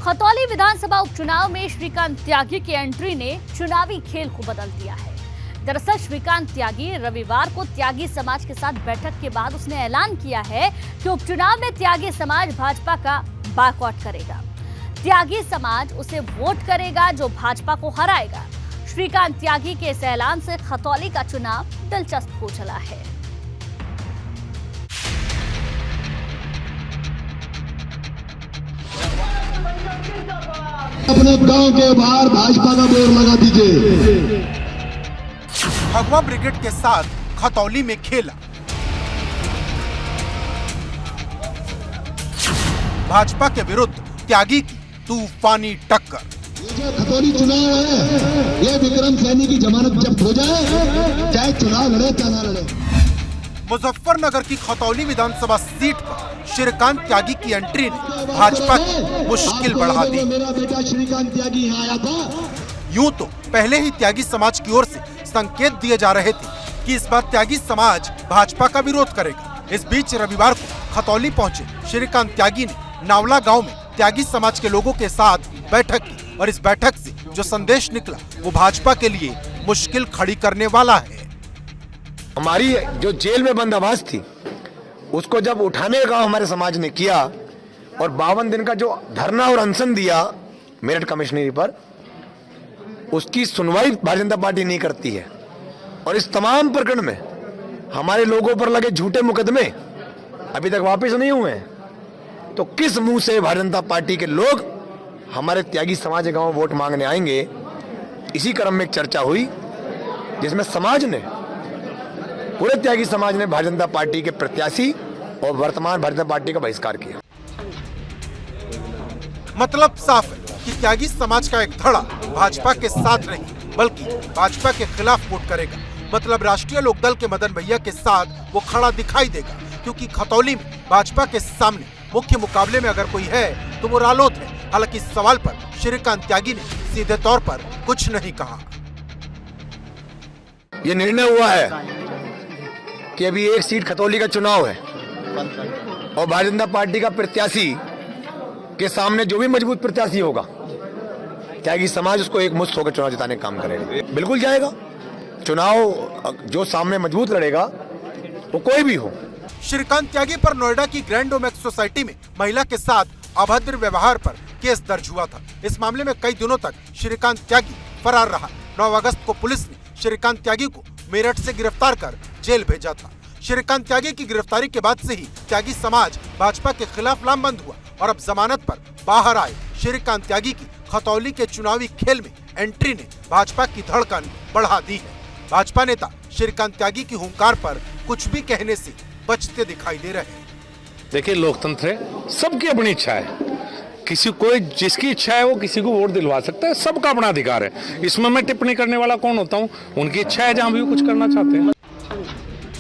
खतौली विधानसभा उपचुनाव में श्रीकांत त्यागी की एंट्री ने चुनावी खेल को बदल दिया है। दरअसल श्रीकांत त्यागी रविवार को त्यागी समाज के साथ बैठक के बाद उसने ऐलान किया है कि उपचुनाव में त्यागी समाज भाजपा का बायकॉट करेगा। त्यागी समाज उसे वोट करेगा जो भाजपा को हराएगा। श्रीकांत त्यागी के इस ऐलान से खतौली का चुनाव दिलचस्प हो चला है। अपने गांव के बाहर भाजपा का बोर्ड लगा दीजिए। भगवा ब्रिगेड के साथ खतौली में खेला। भाजपा के विरुद्ध त्यागी की तूफानी टक्कर। ये जो खतौली चुनाव है, ये विक्रम सैनी की जमानत जब्त हो जाए, चाहे चुनाव लड़े चाहे ना लड़े। मुजफ्फरनगर की खतौली विधानसभा सीट पर श्रीकांत त्यागी की एंट्री ने भाजपा की मुश्किल बढ़ा दी। मेरा बेटा श्रीकांत त्यागी यहाँ आया था। यूं तो पहले ही त्यागी समाज की ओर से संकेत दिए जा रहे थे कि इस बार त्यागी समाज भाजपा का विरोध करेगा। इस बीच रविवार को खतौली पहुंचे श्रीकांत त्यागी ने नावला गांव में त्यागी समाज के लोगों के साथ बैठक की और इस बैठक से जो संदेश निकला वो भाजपा के लिए मुश्किल खड़ी करने वाला है। हमारी जो जेल में बंद आवाज थी उसको जब उठाने का हमारे समाज ने किया और 52 दिन का जो धरना और अनशन दिया मेरठ कमिश्नरी पर, उसकी सुनवाई भारतीय जनता पार्टी नहीं करती है और इस तमाम प्रकरण में हमारे लोगों पर लगे झूठे मुकदमे अभी तक वापस नहीं हुए हैं, तो किस मुंह से भारतीय जनता पार्टी के लोग हमारे त्यागी समाज गांव वोट मांगने आएंगे। इसी क्रम में एक चर्चा हुई जिसमें समाज ने, पूरे त्यागी समाज ने भारतीय जनता पार्टी के प्रत्याशी और वर्तमान भारतीय जनता पार्टी का बहिष्कार किया। मतलब साफ है कि त्यागी समाज का एक धड़ा भाजपा के साथ नहीं बल्कि भाजपा के खिलाफ वोट करेगा। मतलब राष्ट्रीय लोकदल के मदन भैया के साथ वो खड़ा दिखाई देगा, क्योंकि खतौली में भाजपा के सामने मुख्य मुकाबले में अगर कोई है तो वो रालोद है। हालांकि इस सवाल पर श्रीकांत त्यागी ने सीधे तौर पर कुछ नहीं कहा। ये निर्णय हुआ है कि अभी एक सीट खतौली का चुनाव है और भारतीय जनता पार्टी का प्रत्याशी के सामने जो भी मजबूत प्रत्याशी होगा त्यागी समाज उसको एक मुश्त होकर चुनाव जिताने का काम करेगा। बिल्कुल जाएगा चुनाव, जो सामने मजबूत लड़ेगा वो कोई भी हो। श्रीकांत त्यागी पर नोएडा की ग्रैंड ओमेक्स सोसाइटी में महिला के साथ अभद्र व्यवहार पर केस दर्ज हुआ था। इस मामले में कई दिनों तक श्रीकांत त्यागी फरार रहा। 9 अगस्त को पुलिस ने श्रीकांत त्यागी को मेरठ से गिरफ्तार कर जेल भेजा था। श्रीकांत त्यागी की गिरफ्तारी के बाद से ही त्यागी समाज भाजपा के खिलाफ लामबंद हुआ और अब जमानत पर बाहर आए श्रीकांत त्यागी की खतौली के चुनावी खेल में एंट्री ने भाजपा की धड़कन बढ़ा दी है। भाजपा नेता श्रीकांत त्यागी की हुंकार पर कुछ भी कहने से बचते दिखाई दे रहे हैं। देखिए, लोकतंत्र है, सबकी अपनी इच्छा है। किसी कोई जिसकी इच्छा है वो किसी को वोट दिलवा सकता है, सबका अपना अधिकार है। इसमें मैं टिप्पणी करने वाला कौन होता हूँ? उनकी इच्छा है जहाँ भी वो कुछ करना चाहते हैं।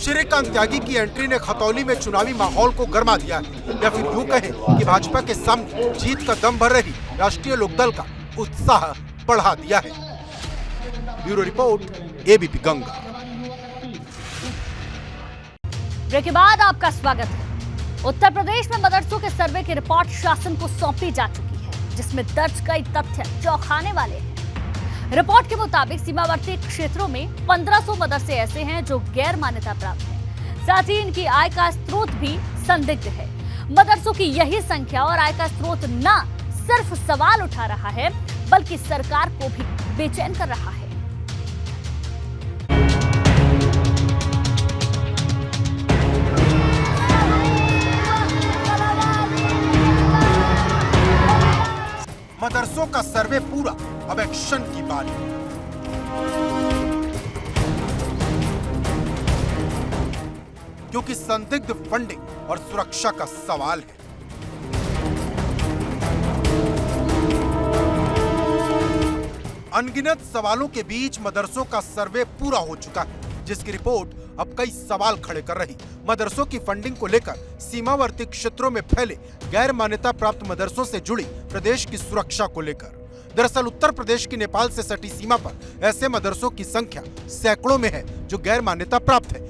श्रीकांत त्यागी की एंट्री ने खतौली में चुनावी माहौल को गर्मा दिया है, या फिर यूं कहें कि भाजपा के सामने जीत का दम भर रही राष्ट्रीय लोकदल का उत्साह बढ़ा दिया है। Bureau report, ABP Ganga. Break के बाद आपका स्वागत है। उत्तर प्रदेश में मदरसों के सर्वे की रिपोर्ट शासन को सौंपी जा चुकी है, जिसमें दर्ज कई तथ्य चौंकाने वाले हैं। रिपोर्ट के मुताबिक सीमावर्ती क्षेत्रों में 1500 मदरसे ऐसे हैं जो गैर मान्यता प्राप्त हैं। साथ ही इनकी आय का स्रोत भी संदिग्ध है। मदरसों की यही संख्या और आय का स्रोत न सिर्फ सवाल उठा रहा है बल्कि सरकार को भी बेचैन कर रहा है। मदरसों का सर्वे पूरा, अब एक्शन की बारी। क्योंकि संदिग्ध फंडिंग और सुरक्षा का सवाल है। अनगिनत सवालों के बीच मदरसों का सर्वे पूरा हो चुका है, जिसकी रिपोर्ट अब कई सवाल खड़े कर रही। मदरसों की फंडिंग को लेकर सीमावर्ती क्षेत्रों में फैले गैर मान्यता प्राप्त मदरसों से जुड़ी प्रदेश की सुरक्षा को लेकर। दरअसल उत्तर प्रदेश की नेपाल से सटी सीमा पर ऐसे मदरसों की संख्या सैकड़ों में है जो गैर मान्यता प्राप्त है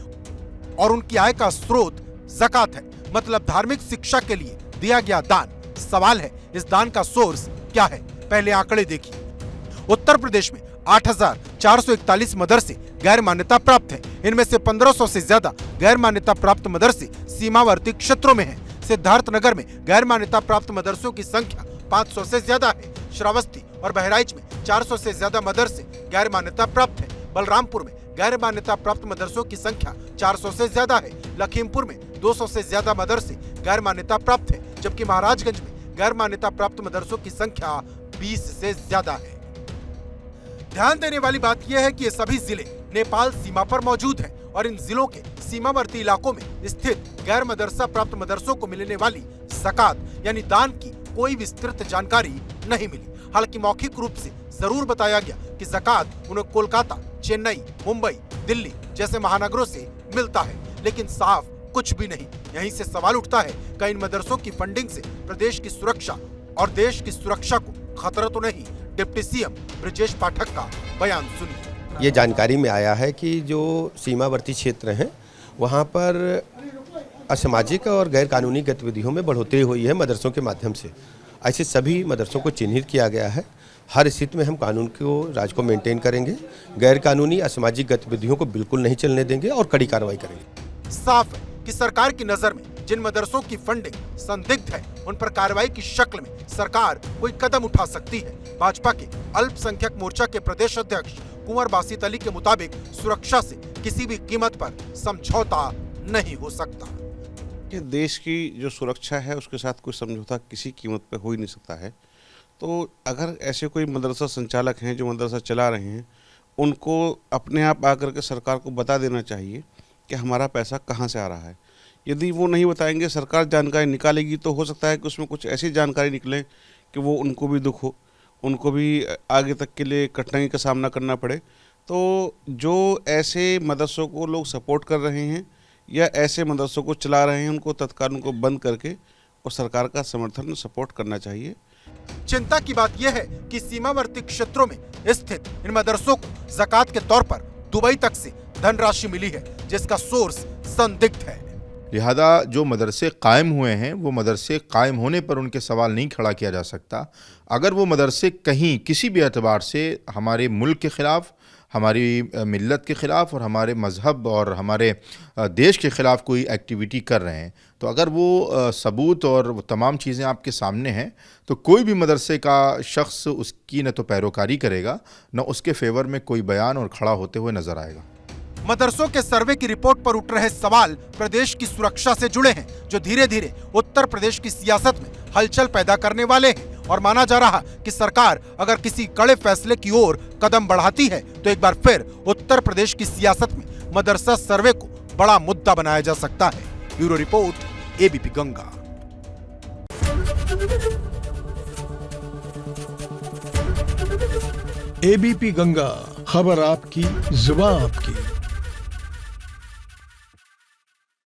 और उनकी आय का स्रोत ज़कात है, मतलब धार्मिक शिक्षा के लिए दिया गया दान। सवाल है, इस दान का सोर्स क्या है, पहले आंकड़े देखिए। उत्तर प्रदेश में 8,441 मदरसे गैर मान्यता प्राप्त हैं। इनमें से 1,500 से ज्यादा गैर मान्यता प्राप्त मदरसे सीमावर्ती क्षेत्रों में हैं। सिद्धार्थनगर में गैर मान्यता प्राप्त मदरसों की संख्या 500 से ज्यादा है। श्रावस्ती और बहराइच में 400 से ज्यादा मदरसे गैर मान्यता प्राप्त है। बलरामपुर में गैर मान्यता प्राप्त मदरसों की संख्या 400 से ज्यादा है। लखीमपुर में 200 से ज्यादा मदरसे गैर मान्यता प्राप्त है, जबकि महाराजगंज में गैर मान्यता प्राप्त मदरसों की संख्या 20 से ज्यादा है। ध्यान देने वाली बात यह है कि ये सभी जिले नेपाल सीमा पर मौजूद हैं और इन जिलों के सीमावर्ती इलाकों में स्थित गैर मदरसा प्राप्त मदरसों को मिलने वाली ज़कात यानी दान की कोई विस्तृत जानकारी नहीं मिली। हालांकि मौखिक रूप से जरूर बताया गया कि ज़कात उन्हें कोलकाता, चेन्नई, मुंबई, दिल्ली जैसे महानगरों से मिलता है, लेकिन साफ कुछ भी नहीं। यहीं से सवाल उठता है कि इन मदरसों की फंडिंग से प्रदेश की सुरक्षा और देश की सुरक्षा को खतरा तो नहीं। डिप्टी सीएम ब्रजेश पाठक का बयान सुनिए। ये जानकारी में आया है कि जो सीमावर्ती क्षेत्र हैं वहाँ पर असामाजिक और गैर कानूनी गतिविधियों में बढ़ोतरी हुई है मदरसों के माध्यम से। ऐसे सभी मदरसों को चिन्हित किया गया है। हर स्थिति में हम कानून को राज को मेंटेन करेंगे, गैर कानूनी असामाजिक गतिविधियों को बिल्कुल नहीं चलने देंगे और कड़ी कार्रवाई करेंगे। साफ है कि सरकार की नजर में जिन मदरसों की फंडिंग संदिग्ध है उन पर कार्रवाई की शक्ल में सरकार कोई कदम उठा सकती है। भाजपा के अल्पसंख्यक मोर्चा के प्रदेश अध्यक्ष कुंवर बासित अली के मुताबिक सुरक्षा से किसी भी कीमत पर समझौता नहीं हो सकता। कि देश की जो सुरक्षा है उसके साथ कोई समझौता किसी कीमत पर हो ही नहीं सकता है। तो अगर ऐसे कोई मदरसा संचालक हैं जो मदरसा चला रहे हैं, उनको अपने आप आकर के सरकार को बता देना चाहिए कि हमारा पैसा कहाँ से आ रहा है। यदि वो नहीं बताएंगे, सरकार जानकारी निकालेगी, तो हो सकता है कि उसमें कुछ ऐसी जानकारी निकले कि वो उनको भी दुख हो, उनको भी आगे तक के लिए कठिनाई का सामना करना पड़े। तो जो ऐसे मदरसों को लोग सपोर्ट कर रहे हैं या ऐसे मदरसों को चला रहे हैं, उनको तत्काल उनको बंद करके और सरकार का समर्थन सपोर्ट करना चाहिए। चिंता की बात यह है कि सीमावर्ती क्षेत्रों में स्थित इन मदरसों को ज़कात के तौर पर दुबई तक से धनराशि मिली है, जिसका सोर्स संदिग्ध है। लिहाजा जो मदरसे कायम हुए हैं वो मदरसे कायम होने पर उनके सवाल नहीं खड़ा किया जा सकता। अगर वो मदरसे कहीं किसी भी एतबार से हमारे मुल्क के ख़िलाफ़, हमारी मिल्लत के ख़िलाफ़ और हमारे मज़हब और हमारे देश के ख़िलाफ़ कोई एक्टिविटी कर रहे हैं, तो अगर वो सबूत और वो तमाम चीज़ें आपके सामने हैं, तो कोई भी मदरसे का शख्स उसकी न तो पैरोकारी करेगा, न उसके फेवर में कोई बयान और खड़ा होते हुए नज़र आएगा। मदरसों के सर्वे की रिपोर्ट पर उठ रहे सवाल प्रदेश की सुरक्षा से जुड़े हैं, जो धीरे धीरे उत्तर प्रदेश की सियासत में हलचल पैदा करने वाले हैं। और माना जा रहा कि सरकार अगर किसी कड़े फैसले की ओर कदम बढ़ाती है तो एक बार फिर उत्तर प्रदेश की सियासत में मदरसा सर्वे को बड़ा मुद्दा बनाया जा सकता है। Bureau report, ABP Ganga. ABP Ganga, खबर आपकी, जुबान आपकी।